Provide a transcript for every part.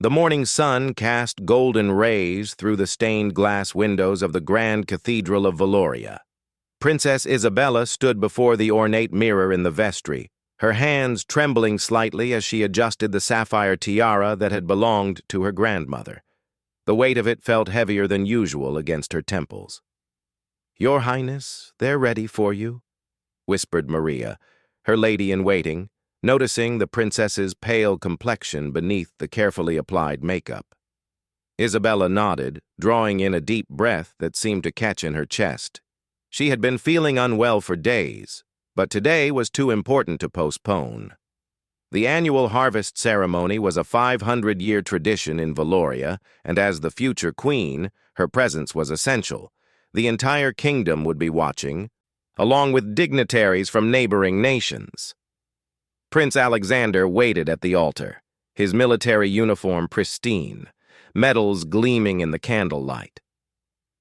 The morning sun cast golden rays through the stained glass windows of the Grand Cathedral of Valoria. Princess Isabella stood before the ornate mirror in the vestry, her hands trembling slightly as she adjusted the sapphire tiara that had belonged to her grandmother. The weight of it felt heavier than usual against her temples. "Your Highness, they're ready for you," whispered Maria, her lady-in-waiting, noticing the princess's pale complexion beneath the carefully applied makeup. Isabella nodded, drawing in a deep breath that seemed to catch in her chest. She had been feeling unwell for days, but today was too important to postpone. The annual harvest ceremony was a 500-year tradition in Valoria, and as the future queen, her presence was essential. The entire kingdom would be watching, along with dignitaries from neighboring nations. Prince Alexander waited at the altar, his military uniform pristine, medals gleaming in the candlelight.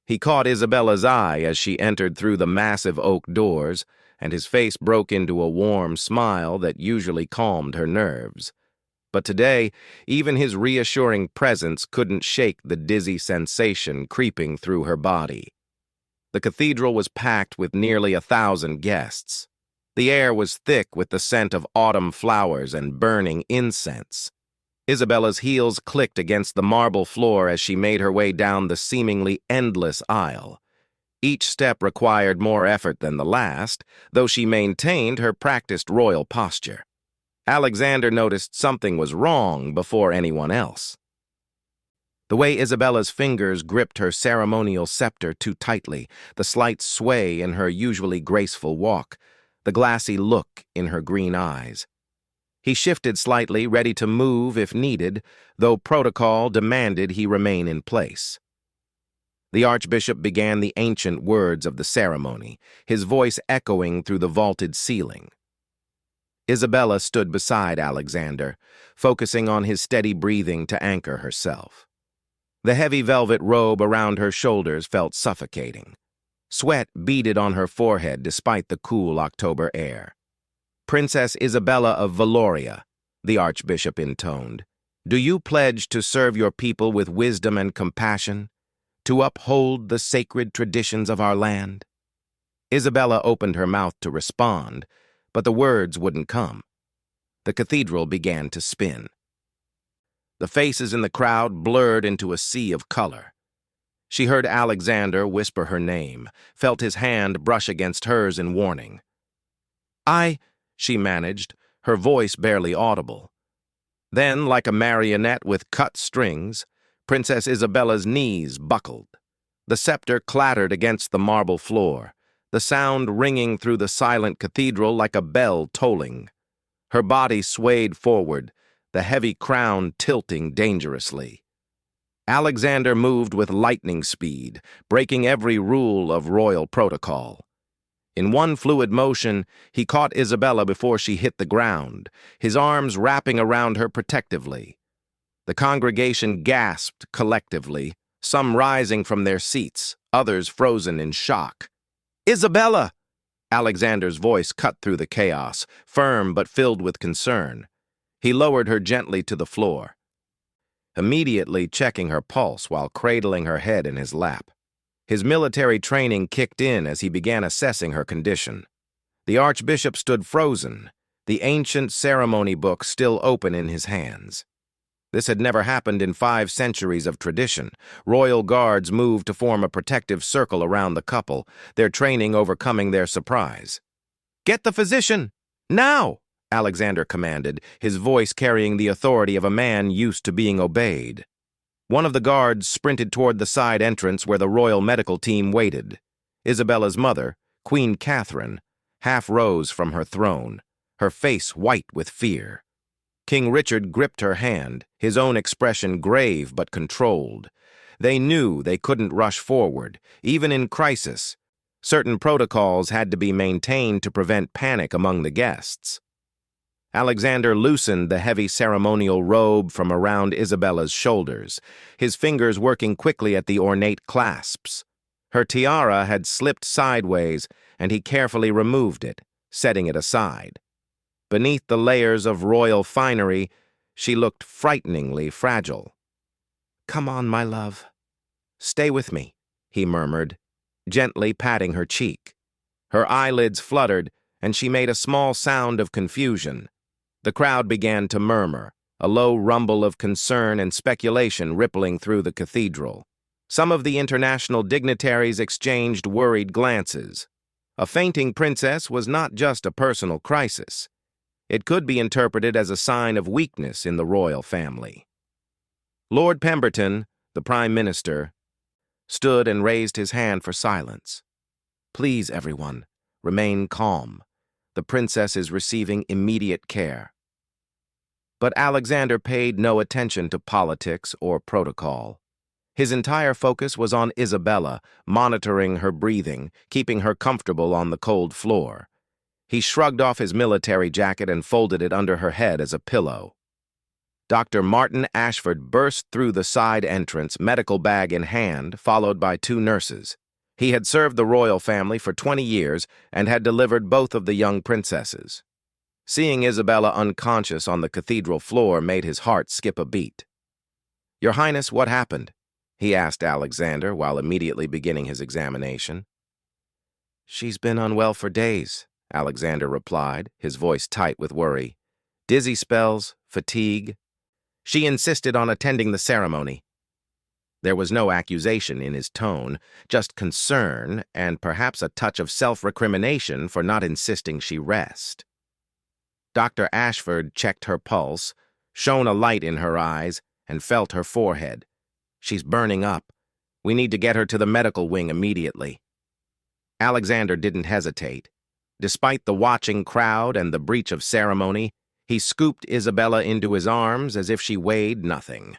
He caught Isabella's eye as she entered through the massive oak doors, and his face broke into a warm smile that usually calmed her nerves. But today, even his reassuring presence couldn't shake the dizzy sensation creeping through her body. The cathedral was packed with nearly 1,000 guests. The air was thick with the scent of autumn flowers and burning incense. Isabella's heels clicked against the marble floor as she made her way down the seemingly endless aisle. Each step required more effort than the last, though she maintained her practiced royal posture. Alexander noticed something was wrong before anyone else. The way Isabella's fingers gripped her ceremonial scepter too tightly, the slight sway in her usually graceful walk, the glassy look in her green eyes. He shifted slightly, ready to move if needed, though protocol demanded he remain in place. The archbishop began the ancient words of the ceremony, his voice echoing through the vaulted ceiling. Isabella stood beside Alexander, focusing on his steady breathing to anchor herself. The heavy velvet robe around her shoulders felt suffocating. Sweat beaded on her forehead despite the cool October air. "Princess Isabella of Valoria," the archbishop intoned, "do you pledge to serve your people with wisdom and compassion, to uphold the sacred traditions of our land?" Isabella opened her mouth to respond, but the words wouldn't come. The cathedral began to spin. The faces in the crowd blurred into a sea of color. She heard Alexander whisper her name, felt his hand brush against hers in warning. She managed, her voice barely audible. Then, like a marionette with cut strings, Princess Isabella's knees buckled. The scepter clattered against the marble floor, the sound ringing through the silent cathedral like a bell tolling. Her body swayed forward, the heavy crown tilting dangerously. Alexander moved with lightning speed, breaking every rule of royal protocol. In one fluid motion, he caught Isabella before she hit the ground, his arms wrapping around her protectively. The congregation gasped collectively, some rising from their seats, others frozen in shock. "Isabella!" Alexander's voice cut through the chaos, firm but filled with concern. He lowered her gently to the floor, immediately checking her pulse while cradling her head in his lap. His military training kicked in as he began assessing her condition. The archbishop stood frozen, the ancient ceremony book still open in his hands. This had never happened in 5 centuries of tradition. Royal guards moved to form a protective circle around the couple, their training overcoming their surprise. "Get the physician! Now!" Alexander commanded, his voice carrying the authority of a man used to being obeyed. One of the guards sprinted toward the side entrance where the royal medical team waited. Isabella's mother, Queen Catherine, half rose from her throne, her face white with fear. King Richard gripped her hand, his own expression grave but controlled. They knew they couldn't rush forward, even in crisis. Certain protocols had to be maintained to prevent panic among the guests. Alexander loosened the heavy ceremonial robe from around Isabella's shoulders, his fingers working quickly at the ornate clasps. Her tiara had slipped sideways, and he carefully removed it, setting it aside. Beneath the layers of royal finery, she looked frighteningly fragile. Come on, my love. Stay with me, he murmured, gently patting her cheek. Her eyelids fluttered, and she made a small sound of confusion. The crowd began to murmur, a low rumble of concern and speculation rippling through the cathedral. Some of the international dignitaries exchanged worried glances. A fainting princess was not just a personal crisis. It could be interpreted as a sign of weakness in the royal family. Lord Pemberton, the Prime Minister, stood and raised his hand for silence. Please, everyone, remain calm. The princess is receiving immediate care. But Alexander paid no attention to politics or protocol. His entire focus was on Isabella, monitoring her breathing, keeping her comfortable on the cold floor. He shrugged off his military jacket and folded it under her head as a pillow. Dr. Martin Ashford burst through the side entrance, medical bag in hand, followed by 2 nurses. He had served the royal family for 20 years and had delivered both of the young princesses. Seeing Isabella unconscious on the cathedral floor made his heart skip a beat. "Your Highness, what happened?" he asked Alexander while immediately beginning his examination. "She's been unwell for days," Alexander replied, his voice tight with worry. "Dizzy spells, fatigue. She insisted on attending the ceremony." There was no accusation in his tone, just concern and perhaps a touch of self-recrimination for not insisting she rest. Dr. Ashford checked her pulse, shone a light in her eyes, and felt her forehead. "She's burning up. We need to get her to the medical wing immediately." Alexander didn't hesitate. Despite the watching crowd and the breach of ceremony, he scooped Isabella into his arms as if she weighed nothing.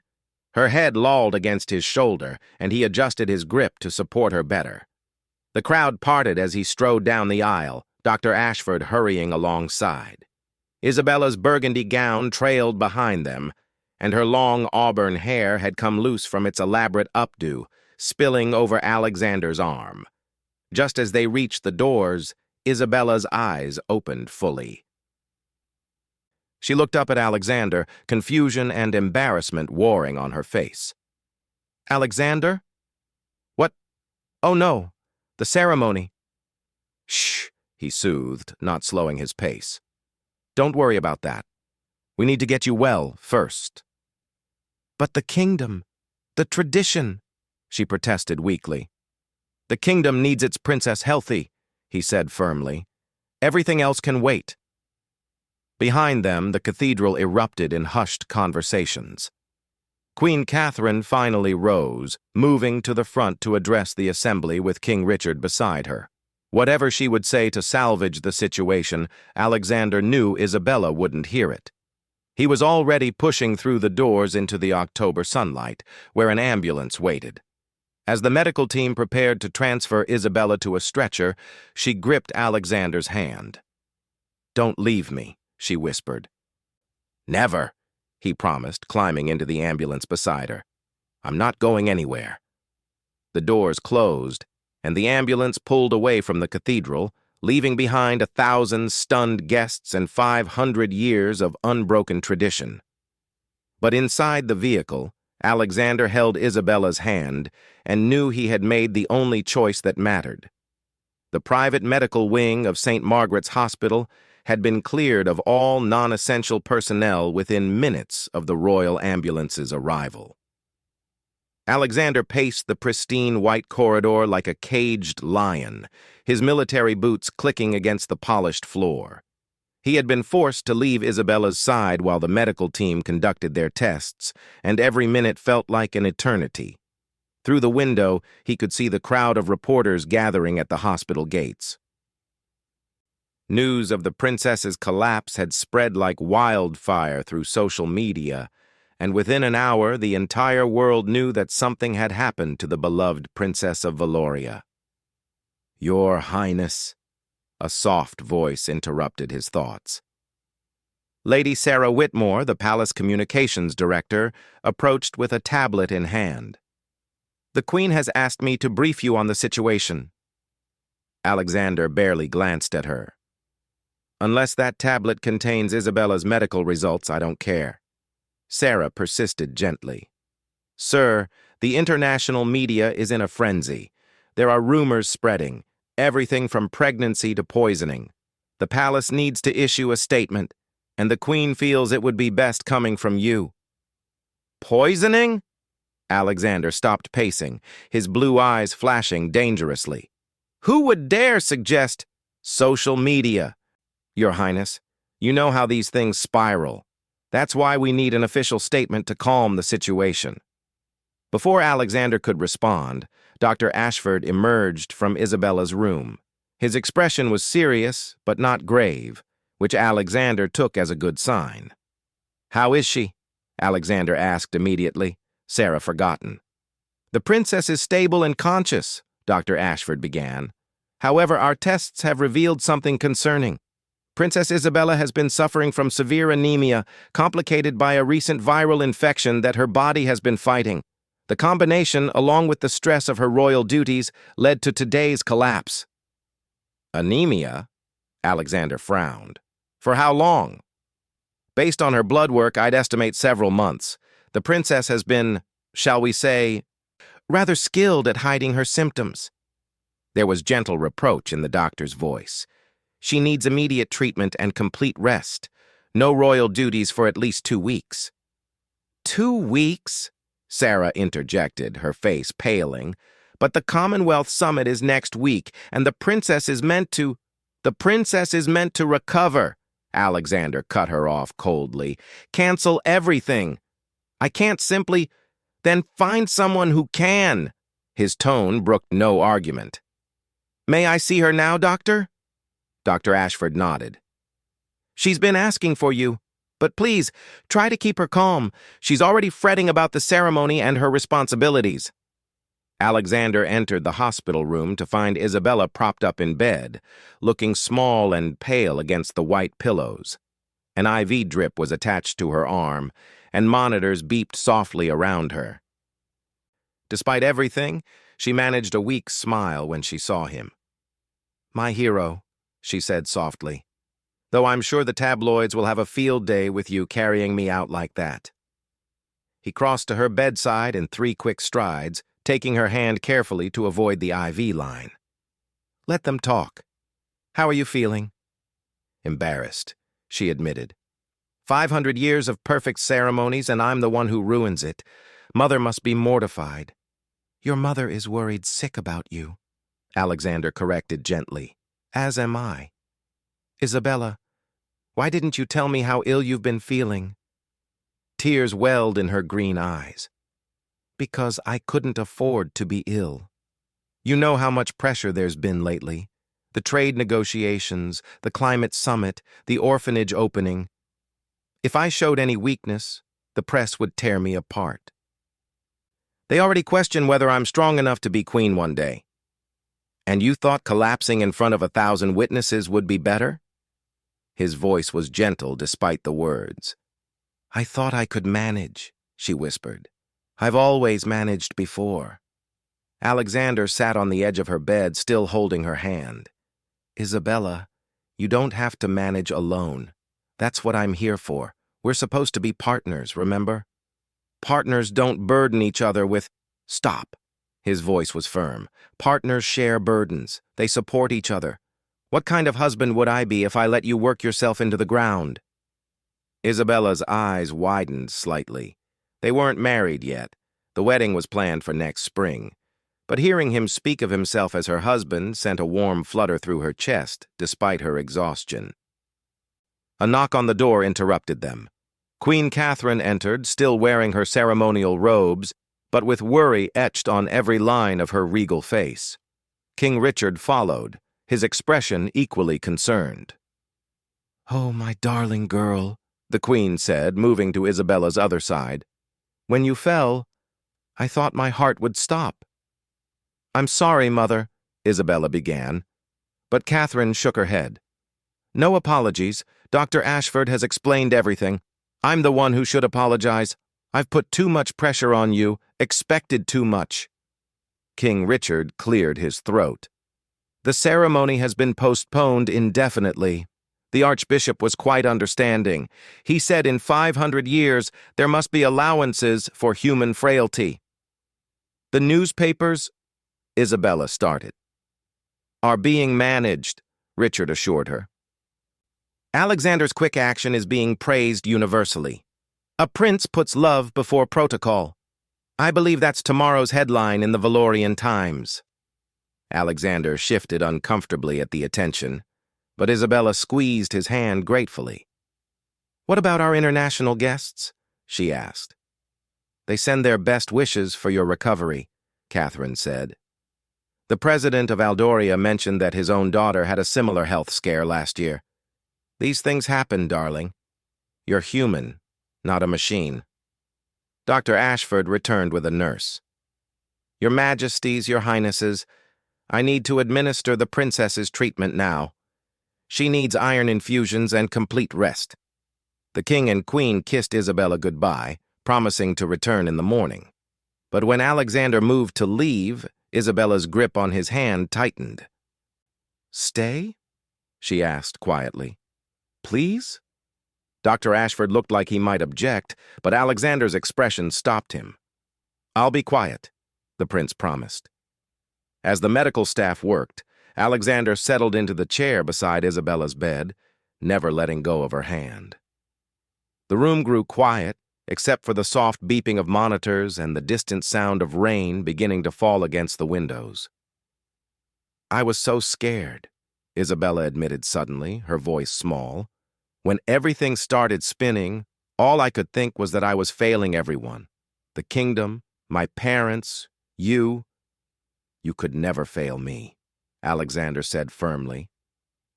Her head lolled against his shoulder, and he adjusted his grip to support her better. The crowd parted as he strode down the aisle, Dr. Ashford hurrying alongside. Isabella's burgundy gown trailed behind them, and her long auburn hair had come loose from its elaborate updo, spilling over Alexander's arm. Just as they reached the doors, Isabella's eyes opened fully. She looked up at Alexander, confusion and embarrassment warring on her face. "Alexander? What? Oh no, the ceremony." "Shh," he soothed, not slowing his pace. "Don't worry about that. We need to get you well first." "But the kingdom, the tradition," she protested weakly. "The kingdom needs its princess healthy," he said firmly. "Everything else can wait." Behind them, the cathedral erupted in hushed conversations. Queen Catherine finally rose, moving to the front to address the assembly with King Richard beside her. Whatever she would say to salvage the situation, Alexander knew Isabella wouldn't hear it. He was already pushing through the doors into the October sunlight, where an ambulance waited. As the medical team prepared to transfer Isabella to a stretcher, she gripped Alexander's hand. "Don't leave me," she whispered. "Never," he promised, climbing into the ambulance beside her. "I'm not going anywhere." The doors closed, and the ambulance pulled away from the cathedral, leaving behind 1,000 stunned guests and 500 years of unbroken tradition. But inside the vehicle, Alexander held Isabella's hand and knew he had made the only choice that mattered. The private medical wing of St. Margaret's Hospital had been cleared of all non-essential personnel within minutes of the royal ambulance's arrival. Alexander paced the pristine white corridor like a caged lion, his military boots clicking against the polished floor. He had been forced to leave Isabella's side while the medical team conducted their tests, and every minute felt like an eternity. Through the window, he could see the crowd of reporters gathering at the hospital gates. News of the princess's collapse had spread like wildfire through social media, and within an hour the entire world knew that something had happened to the beloved Princess of Valoria. "Your Highness," a soft voice interrupted his thoughts. Lady Sarah Whitmore, the palace communications director, approached with a tablet in hand. "The Queen has asked me to brief you on the situation." Alexander barely glanced at her. "Unless that tablet contains Isabella's medical results, I don't care." Sarah persisted gently. Sir, the international media is in a frenzy. There are rumors spreading, everything from pregnancy to poisoning. The palace needs to issue a statement, and the Queen feels it would be best coming from you. Poisoning? Alexander stopped pacing, his blue eyes flashing dangerously. Who would dare suggest social media? Your Highness, you know how these things spiral. That's why we need an official statement to calm the situation. Before Alexander could respond, Dr. Ashford emerged from Isabella's room. His expression was serious, but not grave, which Alexander took as a good sign. How is she? Alexander asked immediately, Sarah forgotten. The princess is stable and conscious, Dr. Ashford began. However, our tests have revealed something concerning. Princess Isabella has been suffering from severe anemia, complicated by a recent viral infection that her body has been fighting. The combination, along with the stress of her royal duties, led to today's collapse. Anemia? Alexander frowned. For how long? Based on her blood work, I'd estimate several months. The princess has been, shall we say, rather skilled at hiding her symptoms. There was gentle reproach in the doctor's voice. She needs immediate treatment and complete rest. No royal duties for at least 2 weeks. 2 weeks? Sarah interjected, her face paling. But the Commonwealth Summit is next week, and the princess is meant to recover. Alexander cut her off coldly. Cancel everything. I can't simply... Then find someone who can. His tone brooked no argument. May I see her now, Doctor? Dr. Ashford nodded. She's been asking for you, but please, try to keep her calm. She's already fretting about the ceremony and her responsibilities. Alexander entered the hospital room to find Isabella propped up in bed, looking small and pale against the white pillows. An IV drip was attached to her arm, and monitors beeped softly around her. Despite everything, she managed a weak smile when she saw him. My hero, she said softly, though I'm sure the tabloids will have a field day with you carrying me out like that. He crossed to her bedside in 3 quick strides, taking her hand carefully to avoid the IV line. Let them talk. How are you feeling? Embarrassed, she admitted. 500 years of perfect ceremonies, and I'm the one who ruins it. Mother must be mortified. Your mother is worried sick about you, Alexander corrected gently. As am I. Isabella, why didn't you tell me how ill you've been feeling? Tears welled in her green eyes. Because I couldn't afford to be ill. You know how much pressure there's been lately. The trade negotiations, the climate summit, the orphanage opening. If I showed any weakness, the press would tear me apart. They already question whether I'm strong enough to be queen one day. And you thought collapsing in front of 1,000 witnesses would be better? His voice was gentle despite the words. I thought I could manage, she whispered. I've always managed before. Alexander sat on the edge of her bed, still holding her hand. Isabella, you don't have to manage alone. That's what I'm here for. We're supposed to be partners, remember? Partners don't burden each other with... Stop. His voice was firm. Partners share burdens. They support each other. What kind of husband would I be if I let you work yourself into the ground? Isabella's eyes widened slightly. They weren't married yet. The wedding was planned for next spring. But hearing him speak of himself as her husband sent a warm flutter through her chest, despite her exhaustion. A knock on the door interrupted them. Queen Catherine entered, still wearing her ceremonial robes, but with worry etched on every line of her regal face. King Richard followed, his expression equally concerned. Oh, my darling girl, the Queen said, moving to Isabella's other side. When you fell, I thought my heart would stop. I'm sorry, Mother, Isabella began. But Catherine shook her head. No apologies. Dr. Ashford has explained everything. I'm the one who should apologize. I've put too much pressure on you, expected too much. King Richard cleared his throat. The ceremony has been postponed indefinitely. The archbishop was quite understanding. He said in 500 years there must be allowances for human frailty. The newspapers, Isabella started, are being managed, Richard assured her. Alexander's quick action is being praised universally. A prince puts love before protocol. I believe that's tomorrow's headline in the Valorian Times. Alexander shifted uncomfortably at the attention, but Isabella squeezed his hand gratefully. What about our international guests? She asked. They send their best wishes for your recovery, Catherine said. The president of Aldoria mentioned that his own daughter had a similar health scare last year. These things happen, darling. You're human, not a machine. Dr. Ashford returned with a nurse. Your Majesties, Your Highnesses, I need to administer the princess's treatment now. She needs iron infusions and complete rest. The king and queen kissed Isabella goodbye, promising to return in the morning. But when Alexander moved to leave, Isabella's grip on his hand tightened. Stay? She asked quietly. Please? Dr. Ashford looked like he might object, but Alexander's expression stopped him. I'll be quiet, the prince promised. As the medical staff worked, Alexander settled into the chair beside Isabella's bed, never letting go of her hand. The room grew quiet, except for the soft beeping of monitors and the distant sound of rain beginning to fall against the windows. I was so scared, Isabella admitted suddenly, her voice small. When everything started spinning, all I could think was that I was failing everyone. The kingdom, my parents, you. You could never fail me, Alexander said firmly.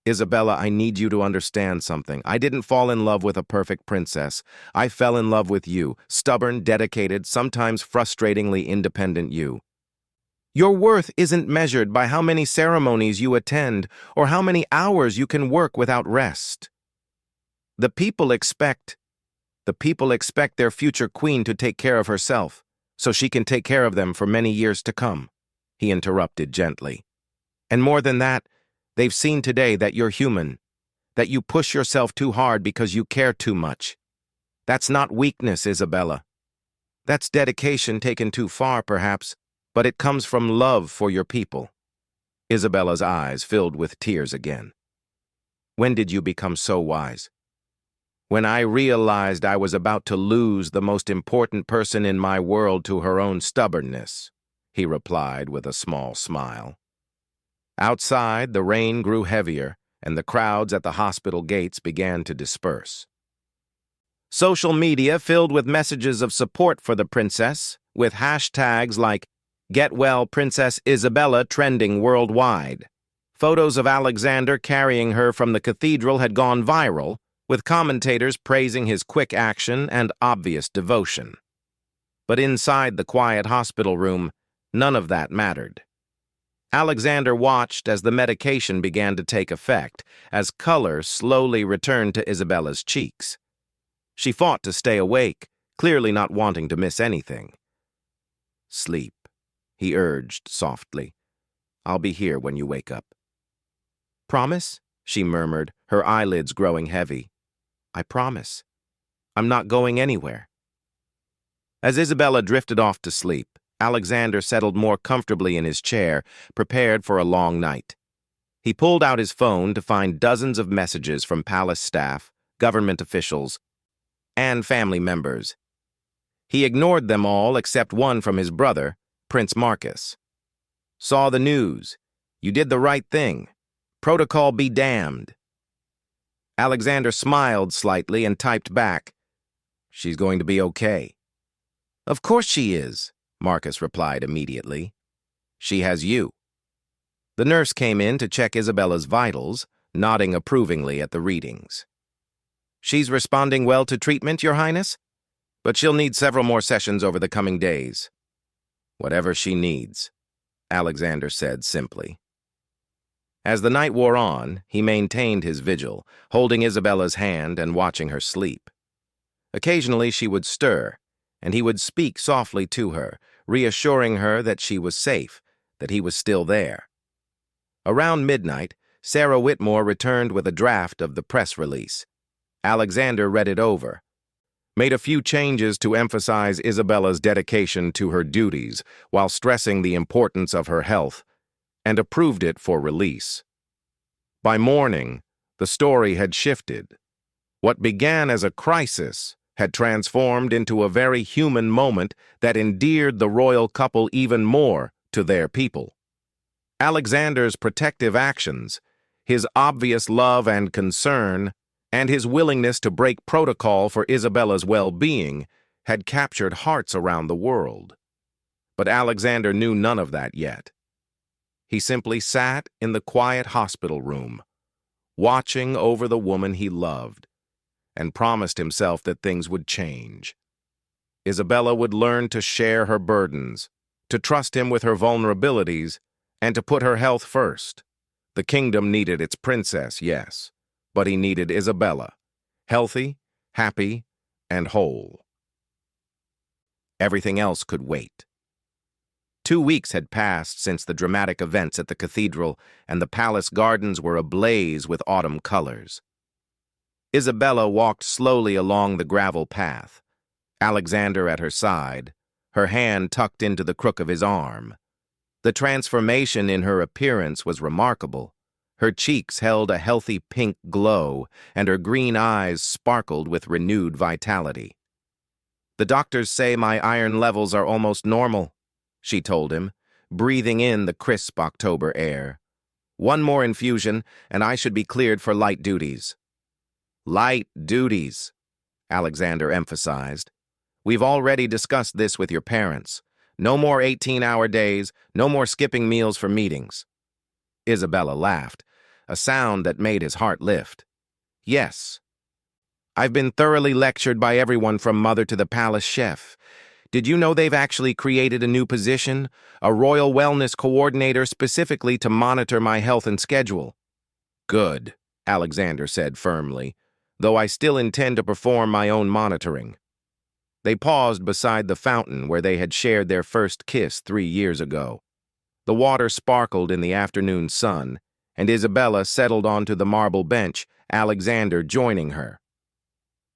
Isabella, I need you to understand something. I didn't fall in love with a perfect princess. I fell in love with you, stubborn, dedicated, sometimes frustratingly independent you. Your worth isn't measured by how many ceremonies you attend or how many hours you can work without rest. The people expect their future queen to take care of herself, so she can take care of them for many years to come, he interrupted gently. And more than that, they've seen today that you're human, that you push yourself too hard because you care too much. That's not weakness, Isabella. That's dedication taken too far, perhaps, but it comes from love for your people. Isabella's eyes filled with tears again. When did you become so wise? When I realized I was about to lose the most important person in my world to her own stubbornness, he replied with a small smile. Outside, the rain grew heavier, and the crowds at the hospital gates began to disperse. Social media filled with messages of support for the princess, with hashtags like Get Well Princess Isabella trending worldwide. Photos of Alexander carrying her from the cathedral had gone viral, with commentators praising his quick action and obvious devotion. But inside the quiet hospital room, none of that mattered. Alexander watched as the medication began to take effect, as color slowly returned to Isabella's cheeks. She fought to stay awake, clearly not wanting to miss anything. Sleep, he urged softly. I'll be here when you wake up. Promise? She murmured, her eyelids growing heavy. I promise. I'm not going anywhere. As Isabella drifted off to sleep, Alexander settled more comfortably in his chair, prepared for a long night. He pulled out his phone to find dozens of messages from palace staff, government officials, and family members. He ignored them all except one from his brother, Prince Marcus. Saw the news. You did the right thing. Protocol be damned. Alexander smiled slightly and typed back, She's going to be okay. Of course she is, Marcus replied immediately. She has you. The nurse came in to check Isabella's vitals, nodding approvingly at the readings. She's responding well to treatment, Your Highness, but she'll need several more sessions over the coming days. Whatever she needs, Alexander said simply. As the night wore on, he maintained his vigil, holding Isabella's hand and watching her sleep. Occasionally she would stir, and he would speak softly to her, reassuring her that she was safe, that he was still there. Around midnight, Sarah Whitmore returned with a draft of the press release. Alexander read it over, made a few changes to emphasize Isabella's dedication to her duties while stressing the importance of her health, and approved it for release. By morning, the story had shifted. What began as a crisis had transformed into a very human moment that endeared the royal couple even more to their people. Alexander's protective actions, his obvious love and concern, and his willingness to break protocol for Isabella's well-being had captured hearts around the world. But Alexander knew none of that yet. He simply sat in the quiet hospital room, watching over the woman he loved, and promised himself that things would change. Isabella would learn to share her burdens, to trust him with her vulnerabilities, and to put her health first. The kingdom needed its princess, yes, but he needed Isabella, healthy, happy, and whole. Everything else could wait. 2 weeks had passed since the dramatic events at the cathedral, and the palace gardens were ablaze with autumn colors. Isabella walked slowly along the gravel path, Alexander at her side, her hand tucked into the crook of his arm. The transformation in her appearance was remarkable. Her cheeks held a healthy pink glow, and her green eyes sparkled with renewed vitality. "The doctors say my iron levels are almost normal," she told him, breathing in the crisp October air. "One more infusion, and I should be cleared for light duties." "Light duties," Alexander emphasized. "We've already discussed this with your parents. No more 18-hour days, no more skipping meals for meetings." Isabella laughed, a sound that made his heart lift. "Yes. I've been thoroughly lectured by everyone from mother to the palace chef. Did you know they've actually created a new position, a royal wellness coordinator specifically to monitor my health and schedule?" "Good," Alexander said firmly, "though I still intend to perform my own monitoring." They paused beside the fountain where they had shared their first kiss 3 years ago. The water sparkled in the afternoon sun, and Isabella settled onto the marble bench, Alexander joining her.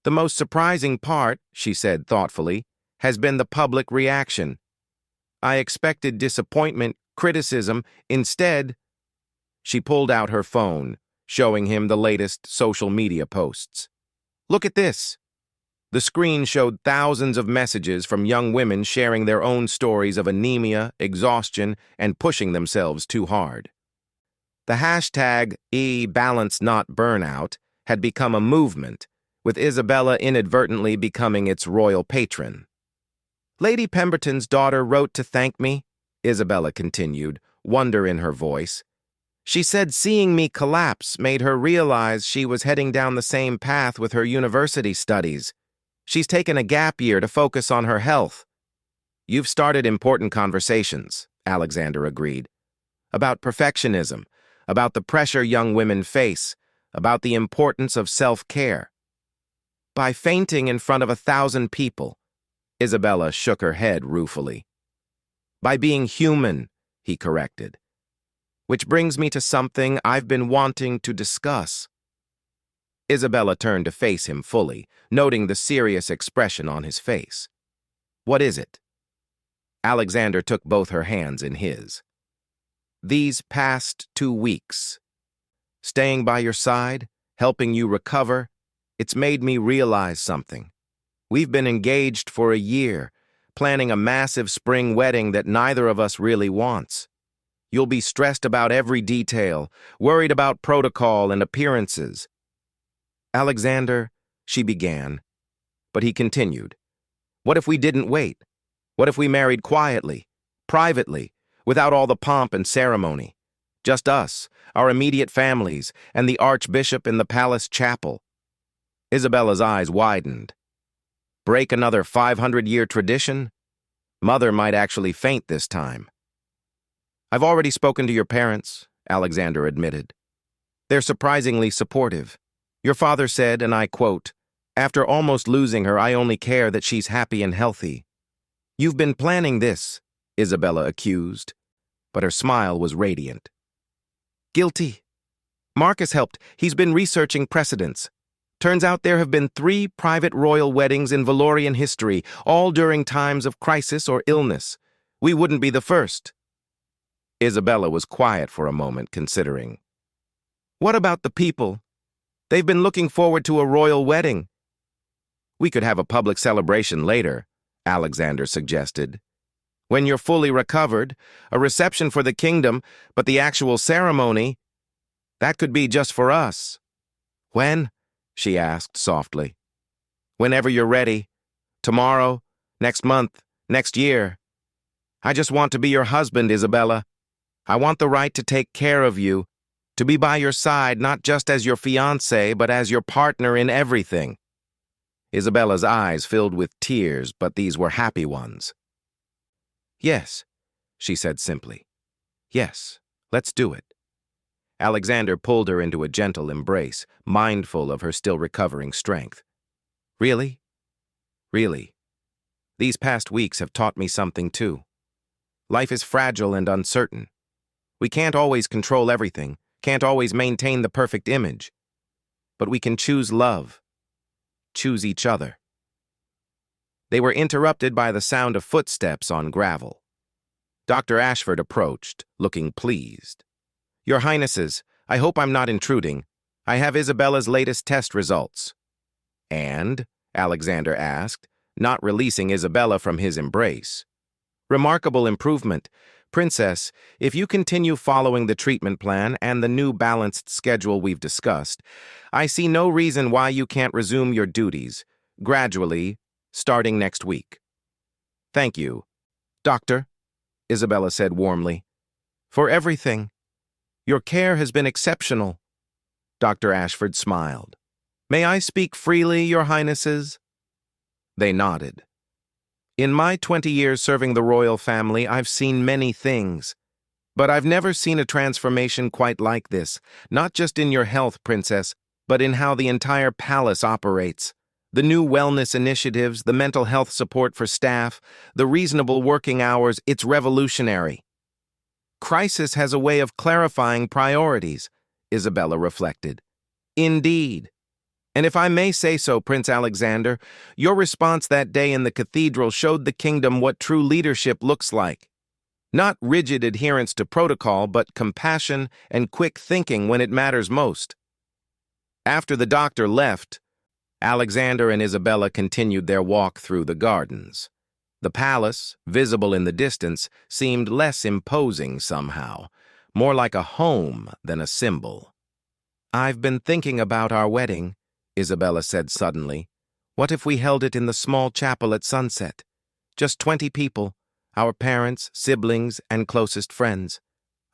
"The most surprising part," she said thoughtfully, "has been the public reaction. I expected disappointment, criticism. Instead—" She pulled out her phone, showing him the latest social media posts. "Look at this." The screen showed thousands of messages from young women sharing their own stories of anemia, exhaustion, and pushing themselves too hard. The hashtag #BalanceNotBurnout had become a movement, with Isabella inadvertently becoming its royal patron. "Lady Pemberton's daughter wrote to thank me," Isabella continued, wonder in her voice. "She said seeing me collapse made her realize she was heading down the same path with her university studies. She's taken a gap year to focus on her health." "You've started important conversations," Alexander agreed. "About perfectionism, about the pressure young women face, about the importance of self-care." "By fainting in front of 1,000 people," Isabella shook her head ruefully. "By being human," he corrected. "Which brings me to something I've been wanting to discuss." Isabella turned to face him fully, noting the serious expression on his face. "What is it?" Alexander took both her hands in his. "These past 2 weeks, staying by your side, helping you recover, it's made me realize something. We've been engaged for a year, planning a massive spring wedding that neither of us really wants. You'll be stressed about every detail, worried about protocol and appearances." "Alexander," she began, but he continued. "What if we didn't wait? What if we married quietly, privately, without all the pomp and ceremony? Just us, our immediate families, and the archbishop in the palace chapel." Isabella's eyes widened. "Break another 500-year tradition? Mother might actually faint this time." "I've already spoken to your parents," Alexander admitted. "They're surprisingly supportive. Your father said, and I quote, 'After almost losing her, I only care that she's happy and healthy.'" "You've been planning this," Isabella accused, but her smile was radiant. "Guilty," Marcus helped. He's been researching precedents. Turns out there have been 3 private royal weddings in Valorian history, all during times of crisis or illness. We wouldn't be the first. Isabella was quiet for a moment, considering. What about the people? They've been looking forward to a royal wedding. We could have a public celebration later, Alexander suggested. When you're fully recovered, a reception for the kingdom, but the actual ceremony, that could be just for us. When? She asked softly. Whenever you're ready. Tomorrow, next month, next year. I just want to be your husband, Isabella. I want the right to take care of you, to be by your side not just as your fiancé, but as your partner in everything. Isabella's eyes filled with tears, but these were happy ones. Yes, she said simply. Yes, let's do it. Alexander pulled her into a gentle embrace, mindful of her still recovering strength. Really? Really. These past weeks have taught me something too. Life is fragile and uncertain. We can't always control everything, can't always maintain the perfect image. But we can choose love, choose each other. They were interrupted by the sound of footsteps on gravel. Dr. Ashford approached, looking pleased. Your Highnesses, I hope I'm not intruding. I have Isabella's latest test results. And? Alexander asked, not releasing Isabella from his embrace. Remarkable improvement. Princess, if you continue following the treatment plan and the new balanced schedule we've discussed, I see no reason why you can't resume your duties, gradually, starting next week. Thank you, Doctor, Isabella said warmly, for everything. Your care has been exceptional. Dr. Ashford smiled. May I speak freely, Your Highnesses? They nodded. In my 20 years serving the royal family, I've seen many things. But I've never seen a transformation quite like this, not just in your health, Princess, but in how the entire palace operates. The new wellness initiatives, the mental health support for staff, the reasonable working hours, it's revolutionary. Crisis has a way of clarifying priorities, Isabella reflected. Indeed. And if I may say so, Prince Alexander, your response that day in the cathedral showed the kingdom what true leadership looks like. Not rigid adherence to protocol, but compassion and quick thinking when it matters most. After the doctor left, Alexander and Isabella continued their walk through the gardens. The palace, visible in the distance, seemed less imposing somehow, more like a home than a symbol. I've been thinking about our wedding, Isabella said suddenly. What if we held it in the small chapel at sunset? Just 20 people, our parents, siblings, and closest friends.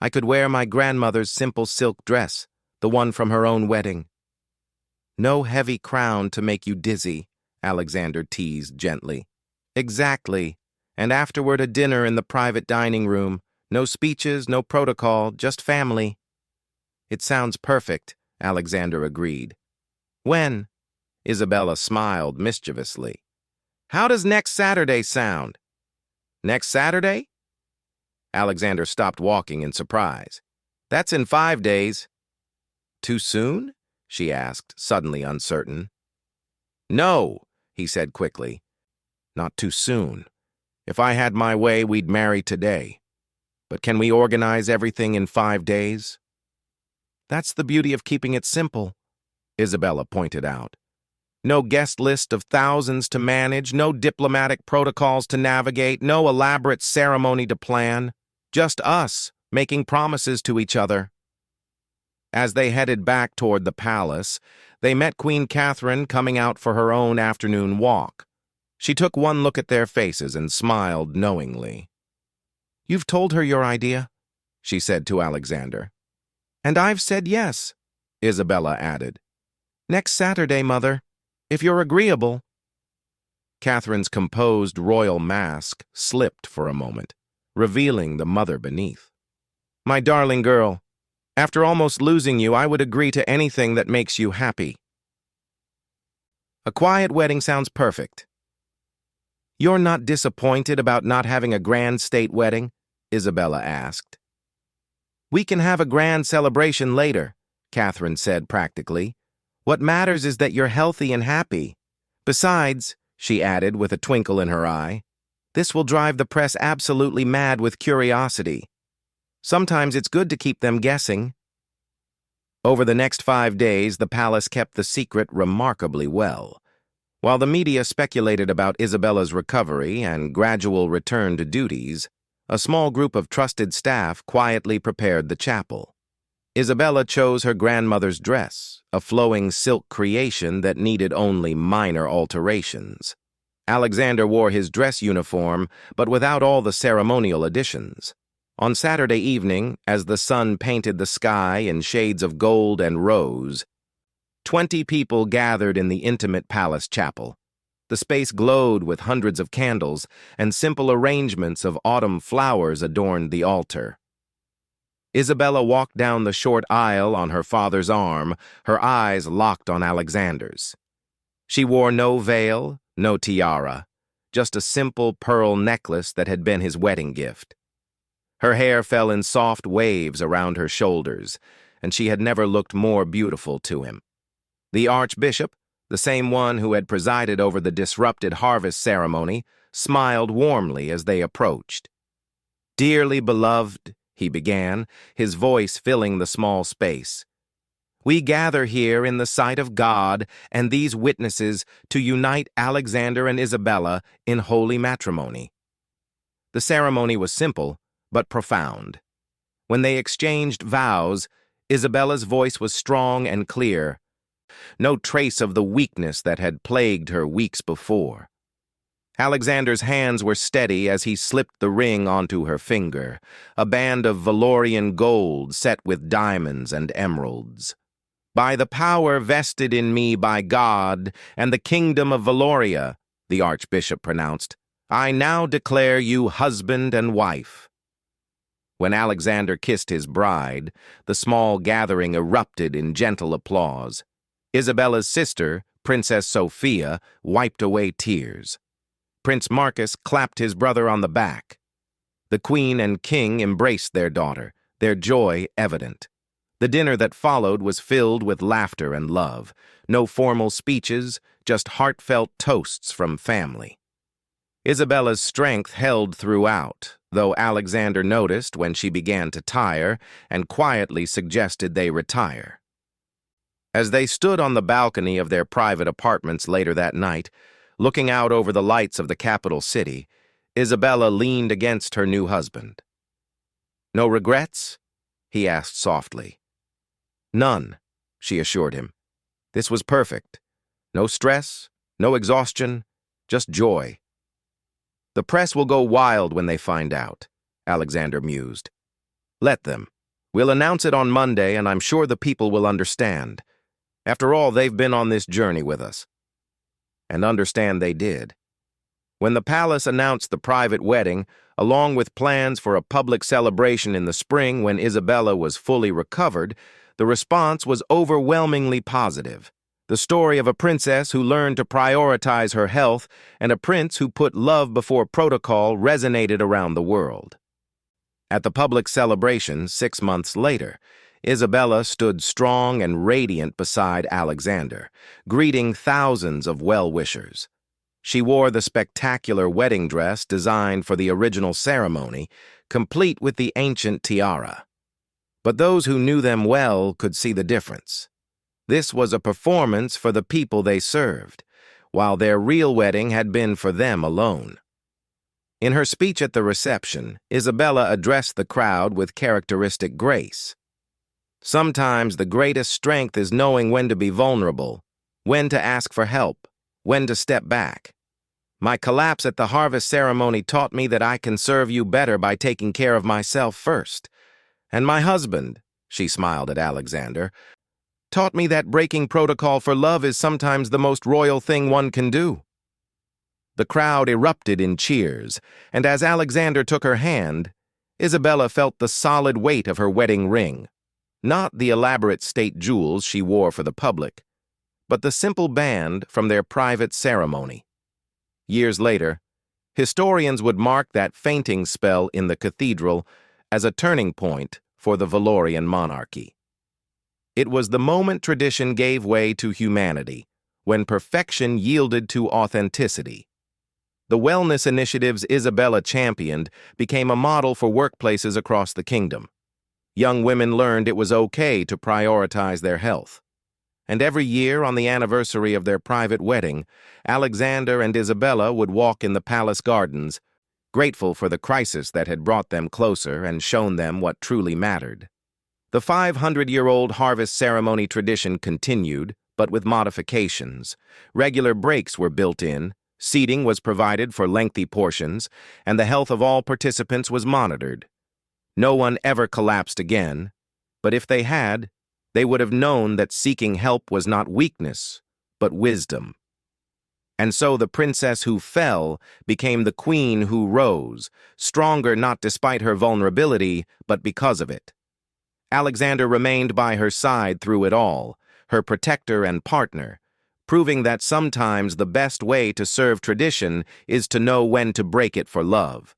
I could wear my grandmother's simple silk dress, the one from her own wedding. No heavy crown to make you dizzy, Alexander teased gently. Exactly. And afterward a dinner in the private dining room. No speeches, no protocol, just family. It sounds perfect, Alexander agreed. When? Isabella smiled mischievously. How does next Saturday sound? Next Saturday? Alexander stopped walking in surprise. That's in 5 days. Too soon? She asked, suddenly uncertain. No, he said quickly. Not too soon. If I had my way, we'd marry today. But can we organize everything in 5 days? That's the beauty of keeping it simple, Isabella pointed out. No guest list of thousands to manage, no diplomatic protocols to navigate, no elaborate ceremony to plan. Just us, making promises to each other. As they headed back toward the palace, they met Queen Catherine coming out for her own afternoon walk. She took one look at their faces and smiled knowingly. You've told her your idea, she said to Alexander. And I've said yes, Isabella added. Next Saturday, Mother, if you're agreeable. Catherine's composed royal mask slipped for a moment, revealing the mother beneath. My darling girl, after almost losing you, I would agree to anything that makes you happy. A quiet wedding sounds perfect. You're not disappointed about not having a grand state wedding? Isabella asked. We can have a grand celebration later, Catherine said practically. "What matters is that you're healthy and happy. Besides," she added with a twinkle in her eye, "this will drive the press absolutely mad with curiosity. Sometimes it's good to keep them guessing." Over the next 5 days, the palace kept the secret remarkably well. While the media speculated about Isabella's recovery and gradual return to duties, a small group of trusted staff quietly prepared the chapel. Isabella chose her grandmother's dress, a flowing silk creation that needed only minor alterations. Alexander wore his dress uniform, but without all the ceremonial additions. On Saturday evening, as the sun painted the sky in shades of gold and rose, 20 people gathered in the intimate palace chapel. The space glowed with hundreds of candles, and simple arrangements of autumn flowers adorned the altar. Isabella walked down the short aisle on her father's arm, her eyes locked on Alexander's. She wore no veil, no tiara, just a simple pearl necklace that had been his wedding gift. Her hair fell in soft waves around her shoulders, and she had never looked more beautiful to him. The archbishop, the same one who had presided over the disrupted harvest ceremony, smiled warmly as they approached. "Dearly beloved," he began, his voice filling the small space, "we gather here in the sight of God and these witnesses to unite Alexander and Isabella in holy matrimony." The ceremony was simple, but profound. When they exchanged vows, Isabella's voice was strong and clear, no trace of the weakness that had plagued her weeks before. Alexander's hands were steady as he slipped the ring onto her finger, a band of Valorian gold set with diamonds and emeralds. "By the power vested in me by God and the kingdom of Valoria," the archbishop pronounced, "I now declare you husband and wife." When Alexander kissed his bride, the small gathering erupted in gentle applause. Isabella's sister, Princess Sophia, wiped away tears. Prince Marcus clapped his brother on the back. The queen and king embraced their daughter, their joy evident. The dinner that followed was filled with laughter and love. No formal speeches, just heartfelt toasts from family. Isabella's strength held throughout, though Alexander noticed when she began to tire and quietly suggested they retire. As they stood on the balcony of their private apartments later that night, looking out over the lights of the capital city, Isabella leaned against her new husband. "No regrets?" he asked softly. "None," she assured him. "This was perfect. No stress, no exhaustion, just joy." "The press will go wild when they find out," Alexander mused. "Let them. We'll announce it on Monday, and I'm sure the people will understand. After all, they've been on this journey with us." And understand they did. When the palace announced the private wedding, along with plans for a public celebration in the spring when Isabella was fully recovered, the response was overwhelmingly positive. The story of a princess who learned to prioritize her health and a prince who put love before protocol resonated around the world. At the public celebration 6 months later, Isabella stood strong and radiant beside Alexander, greeting thousands of well-wishers. She wore the spectacular wedding dress designed for the original ceremony, complete with the ancient tiara. But those who knew them well could see the difference. This was a performance for the people they served, while their real wedding had been for them alone. In her speech at the reception, Isabella addressed the crowd with characteristic grace. "Sometimes the greatest strength is knowing when to be vulnerable, when to ask for help, when to step back. My collapse at the harvest ceremony taught me that I can serve you better by taking care of myself first. And my husband," she smiled at Alexander, "taught me that breaking protocol for love is sometimes the most royal thing one can do." The crowd erupted in cheers, and as Alexander took her hand, Isabella felt the solid weight of her wedding ring. Not the elaborate state jewels she wore for the public, but the simple band from their private ceremony. Years later, historians would mark that fainting spell in the cathedral as a turning point for the Valorian monarchy. It was the moment tradition gave way to humanity, when perfection yielded to authenticity. The wellness initiatives Isabella championed became a model for workplaces across the kingdom. Young women learned it was okay to prioritize their health. And every year, on the anniversary of their private wedding, Alexander and Isabella would walk in the palace gardens, grateful for the crisis that had brought them closer and shown them what truly mattered. The 500-year-old harvest ceremony tradition continued, but with modifications. Regular breaks were built in, seating was provided for lengthy portions, and the health of all participants was monitored. No one ever collapsed again, but if they had, they would have known that seeking help was not weakness, but wisdom. And so the princess who fell became the queen who rose, stronger not despite her vulnerability, but because of it. Alexander remained by her side through it all, her protector and partner, proving that sometimes the best way to serve tradition is to know when to break it for love.